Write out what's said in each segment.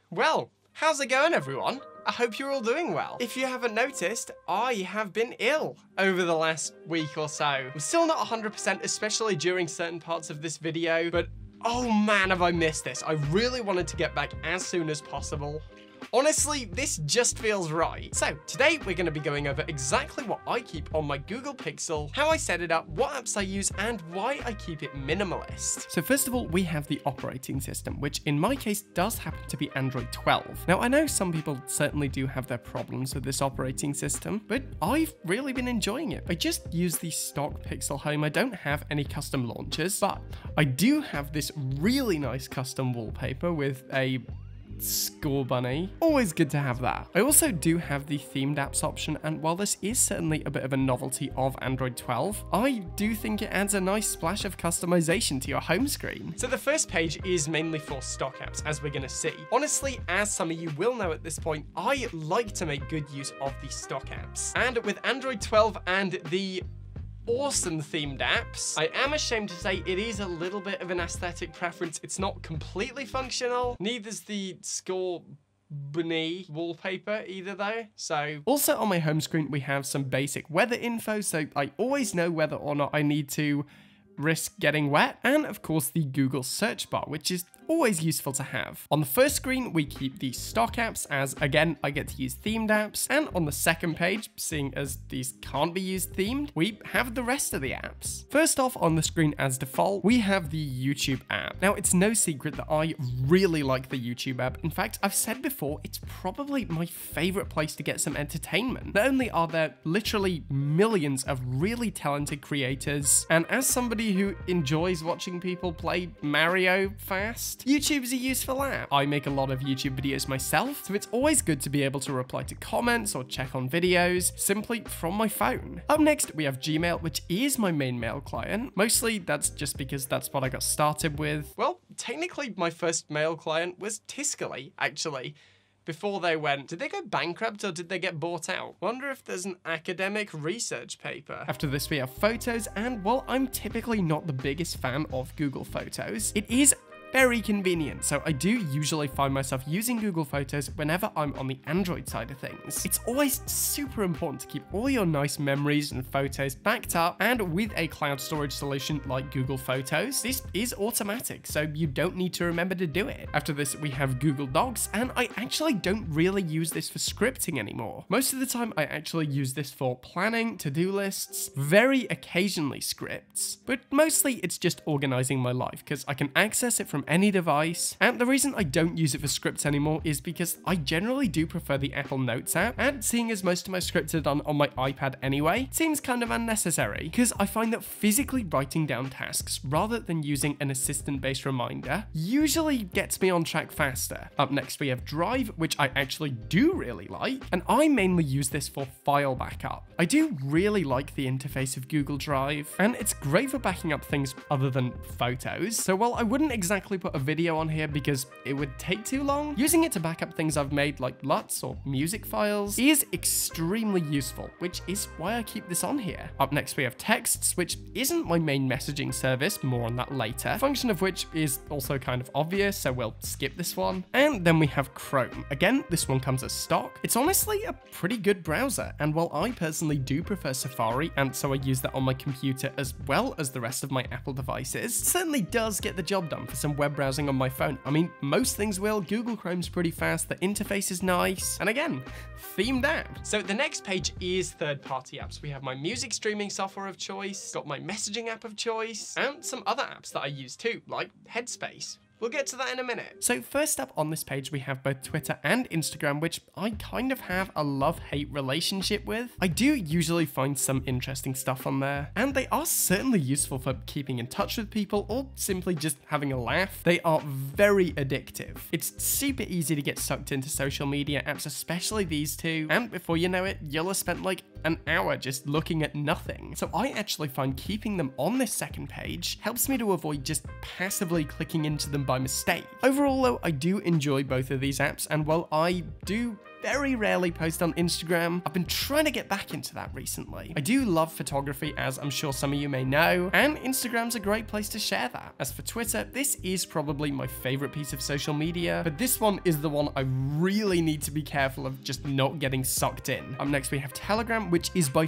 Well, how's it going, everyone? I hope you're all doing well. If you haven't noticed, I have been ill over the last week or so. I'm still not 100%, especially during certain parts of this video, but oh man, have I missed this. I really wanted to get back as soon as possible. Honestly, this just feels right. So today we're going to be going over exactly what I keep on my Google Pixel, how I set it up, what apps I use, and why I keep it minimalist. So first of all, we have the operating system, which in my case does happen to be Android 12. Now I know some people certainly do have their problems with this operating system, but I've really been enjoying it. I just use the stock Pixel Home. I don't have any custom launchers, but I do have this really nice custom wallpaper with a score bunny. Always good to have that. I also do have the themed apps option, and while this is certainly a bit of a novelty of Android 12, I do think it adds a nice splash of customization to your home screen. So the first page is mainly for stock apps, as we're gonna see. Honestly, as some of you will know at this point, I like to make good use of the stock apps. And with Android 12 and the awesome themed apps, I am ashamed to say it is a little bit of an aesthetic preference. It's not completely functional. Neither's the score bunny wallpaper either though. So also on my home screen we have some basic weather info, so I always know whether or not I need to risk getting wet, and of course the Google search bar, which is always useful to have. On the first screen, we keep the stock apps, as again, I get to use themed apps. And on the second page, seeing as these can't be used themed, we have the rest of the apps. First off, on the screen as default, we have the YouTube app. Now, it's no secret that I really like the YouTube app. In fact, I've said before, it's probably my favorite place to get some entertainment. Not only are there literally millions of really talented creators, and as somebody who enjoys watching people play Mario fast, YouTube's a useful app. I make a lot of YouTube videos myself, so it's always good to be able to reply to comments or check on videos simply from my phone. Up next, we have Gmail, which is my main mail client. Mostly that's just because that's what I got started with. Well, technically my first mail client was Tiscali, actually. Before they went, did they go bankrupt or did they get bought out? Wonder if there's an academic research paper. After this, we have Photos, and while I'm typically not the biggest fan of Google Photos, it is very convenient, so I do usually find myself using Google Photos whenever I'm on the Android side of things. It's always super important to keep all your nice memories and photos backed up, and with a cloud storage solution like Google Photos, this is automatic, so you don't need to remember to do it. After this, we have Google Docs, and I actually don't really use this for scripting anymore. Most of the time, I actually use this for planning, to-do lists, very occasionally scripts, but mostly it's just organizing my life, because I can access it from any device. And the reason I don't use it for scripts anymore is because I generally do prefer the Apple Notes app, and seeing as most of my scripts are done on my iPad anyway, seems kind of unnecessary, because I find that physically writing down tasks rather than using an assistant-based reminder usually gets me on track faster. Up next, we have Drive, which I actually do really like, and I mainly use this for file backup. I do really like the interface of Google Drive, and it's great for backing up things other than photos. So while I wouldn't exactly put a video on here because it would take too long, using it to back up things I've made like LUTs or music files is extremely useful, which is why I keep this on here. Up next, we have Texts, which isn't my main messaging service, more on that later, a function of which is also kind of obvious, so we'll skip this one. And then we have Chrome. Again, this one comes as stock. It's honestly a pretty good browser, and while I personally do prefer Safari, and so I use that on my computer as well as the rest of my Apple devices, it certainly does get the job done for some web browsing on my phone. I mean, most things will. Google Chrome's pretty fast, the interface is nice, and again, themed app. So the next page is third-party apps. We have my music streaming software of choice, got my messaging app of choice, and some other apps that I use too, like Headspace. We'll get to that in a minute. So first up on this page, we have both Twitter and Instagram, which I kind of have a love-hate relationship with. I do usually find some interesting stuff on there, and they are certainly useful for keeping in touch with people or simply just having a laugh. They are very addictive. It's super easy to get sucked into social media apps, especially these two, and before you know it, you'll have spent like an hour just looking at nothing. So I actually find keeping them on this second page helps me to avoid just passively clicking into them by mistake. Overall though, I do enjoy both of these apps, and while I do very rarely post on Instagram, I've been trying to get back into that recently. I do love photography, as I'm sure some of you may know, and Instagram's a great place to share that. As for Twitter, this is probably my favorite piece of social media, but this one is the one I really need to be careful of just not getting sucked in. Up next we have Telegram, which is by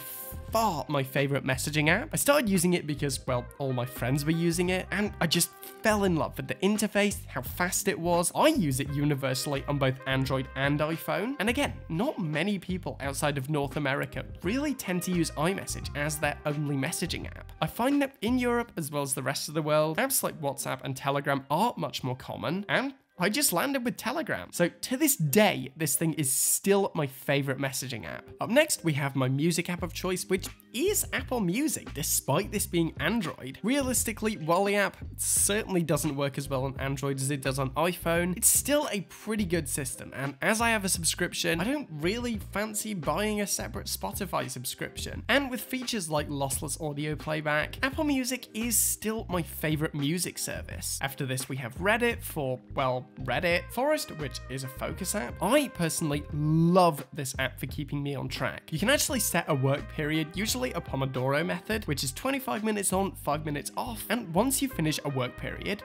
far my favorite messaging app. I started using it because, well, all my friends were using it, and I just fell in love with the interface, how fast it was. I use it universally on both Android and iPhone. And again, not many people outside of North America really tend to use iMessage as their only messaging app. I find that in Europe, as well as the rest of the world, apps like WhatsApp and Telegram are much more common, and I just landed with Telegram. So to this day, this thing is still my favorite messaging app. Up next, we have my music app of choice, which is Apple Music, despite this being Android. Realistically, while the app certainly doesn't work as well on Android as it does on iPhone, it's still a pretty good system, and as I have a subscription, I don't really fancy buying a separate Spotify subscription. And with features like lossless audio playback, Apple Music is still my favorite music service. After this, we have Reddit for, well, Reddit, Forest, which is a focus app. I personally love this app for keeping me on track. You can actually set a work period, usually a Pomodoro method, which is 25 minutes on, 5 minutes off, and once you finish a work period,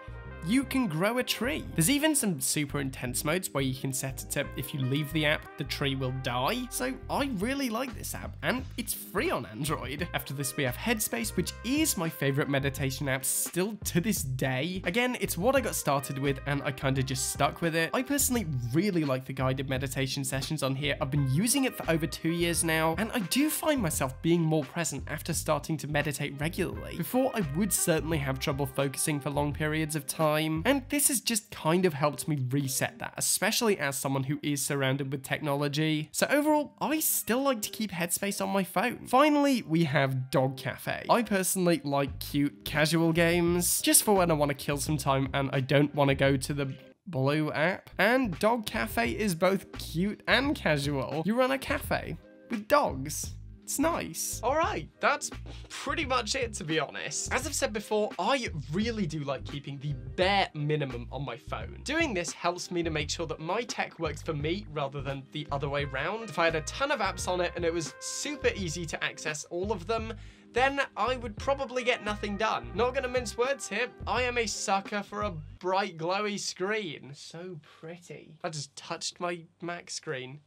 you can grow a tree. There's even some super intense modes where you can set it to, if you leave the app, the tree will die. So I really like this app, and it's free on Android. After this, we have Headspace, which is my favorite meditation app still to this day. Again, it's what I got started with, and I kind of just stuck with it. I personally really like the guided meditation sessions on here. I've been using it for over 2 years now, and I do find myself being more present after starting to meditate regularly. Before, I would certainly have trouble focusing for long periods of time, and this has just kind of helped me reset that, especially as someone who is surrounded with technology. So overall, I still like to keep Headspace on my phone. Finally, we have Dog Cafe. I personally like cute, casual games, just for when I want to kill some time and I don't want to go to the Blue app. And Dog Cafe is both cute and casual. You run a cafe with dogs. It's nice. All right, that's pretty much it, to be honest. As I've said before, I really do like keeping the bare minimum on my phone. Doing this helps me to make sure that my tech works for me rather than the other way around. If I had a ton of apps on it and it was super easy to access all of them, then I would probably get nothing done. Not gonna mince words here, I am a sucker for a bright, glowy screen. So pretty. I just touched my Mac screen.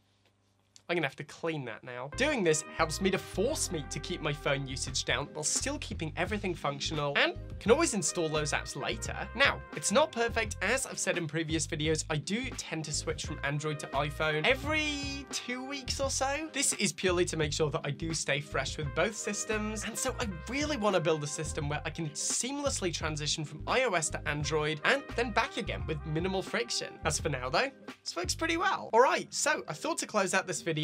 I'm gonna have to clean that now. Doing this helps me to force me to keep my phone usage down while still keeping everything functional, and can always install those apps later. Now, it's not perfect. As I've said in previous videos, I do tend to switch from Android to iPhone every 2 weeks or so. This is purely to make sure that I do stay fresh with both systems, and so I really want to build a system where I can seamlessly transition from iOS to Android and then back again with minimal friction. As for now though, this works pretty well. All right, so I thought to close out this video,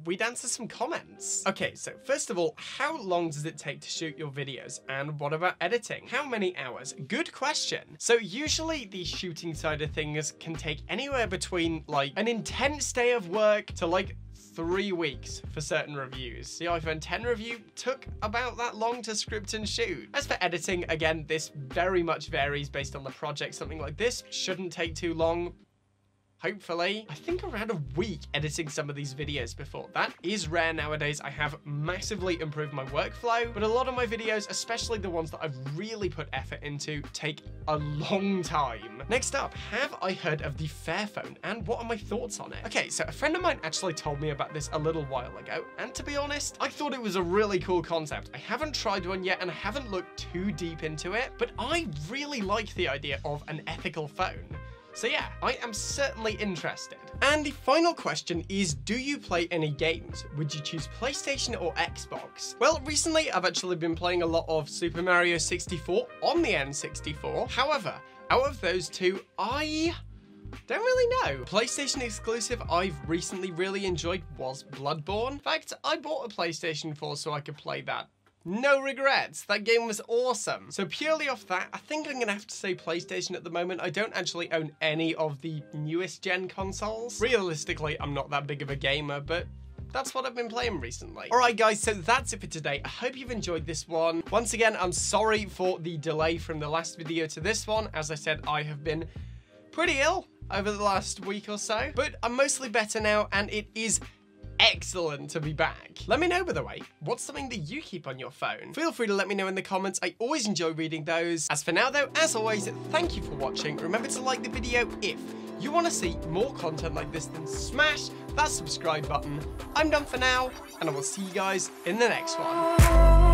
we'd answer some comments. Okay, so first of all, how long does it take to shoot your videos? And what about editing? How many hours? Good question. So usually the shooting side of things can take anywhere between like an intense day of work to like 3 weeks for certain reviews. The iPhone X review took about that long to script and shoot. As for editing, again, this very much varies based on the project. Something like this shouldn't take too long. Hopefully. I think around a week editing some of these videos before. That is rare nowadays. I have massively improved my workflow, but a lot of my videos, especially the ones that I've really put effort into, take a long time. Next up, have I heard of the Fairphone and what are my thoughts on it? Okay, so a friend of mine actually told me about this a little while ago, and to be honest, I thought it was a really cool concept. I haven't tried one yet and I haven't looked too deep into it, but I really like the idea of an ethical phone. So yeah, I am certainly interested. And the final question is, do you play any games? Would you choose PlayStation or Xbox? Well, recently I've actually been playing a lot of Super Mario 64 on the N64. However, out of those two, I don't really know. PlayStation exclusive I've recently really enjoyed was Bloodborne. In fact, I bought a PlayStation 4 so I could play that. No regrets, that game was awesome. So purely off that, I think I'm gonna have to say PlayStation at the moment. I don't actually own any of the newest gen consoles. Realistically, I'm not that big of a gamer, but that's what I've been playing recently. Alright guys, so that's it for today. I hope you've enjoyed this one. Once again, I'm sorry for the delay from the last video to this one. As I said, I have been pretty ill over the last week or so, but I'm mostly better now, and it is excellent to be back. Let me know, by the way, what's something that you keep on your phone? Feel free to let me know in the comments. I always enjoy reading those. As for now though, as always, thank you for watching. Remember to like the video if you want to see more content like this, then smash that subscribe button. I'm done for now, and I will see you guys in the next one.